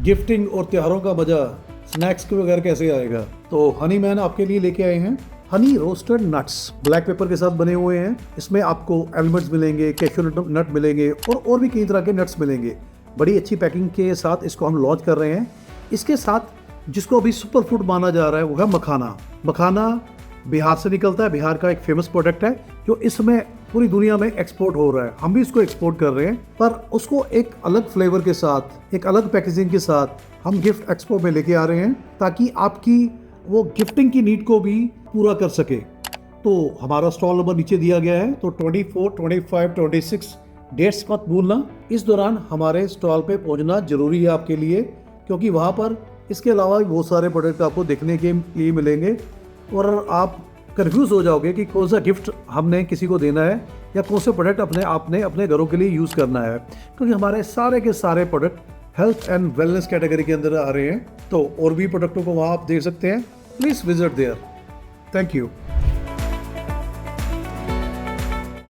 Gifting और त्योहारों का मजा स्नैक्स के बगैर कैसे आएगा। तो हनी मैन आपके लिए लेके आए हैं honey roasted nuts, black pepper के साथ बने हुए हैं। इसमें आपको एलमंड्स मिलेंगे, कैश्यू नट मिलेंगे और भी कई तरह के नट्स मिलेंगे। बड़ी अच्छी पैकिंग के साथ इसको हम लॉन्च कर रहे हैं। इसके साथ जिसको अभी सुपर फूड माना जा रहा है वो है मखाना। मखाना बिहार से निकलता है, बिहार का एक फेमस प्रोडक्ट है जो इस समय पूरी दुनिया में एक्सपोर्ट हो रहा है। हम भी इसको एक्सपोर्ट कर रहे हैं, पर उसको एक अलग फ्लेवर के साथ, एक अलग पैकेजिंग के साथ हम गिफ्ट एक्सपो में लेके आ रहे हैं ताकि आपकी वो गिफ्टिंग की नीड को भी पूरा कर सके। तो हमारा स्टॉल नंबर नीचे दिया गया है, तो 24, 25, 26 डेट्स मत भूलना। इस दौरान हमारे स्टॉल पे पहुंचना जरूरी है आपके लिए, क्योंकि वहाँ पर इसके अलावा भी बहुत सारे प्रोडक्ट आपको देखने के लिए मिलेंगे और आप कंफ्यूज हो जाओगे कि कौन सा गिफ्ट हमने किसी को देना है या कौन से प्रोडक्ट आपने अपने घरों के लिए यूज़ करना है, क्योंकि हमारे सारे के सारे product health and wellness category के अंदर आ रहे हैं। तो और भी प्रोडक्टों को वहाँ आप देख सकते हैं। Please visit there. Thank you.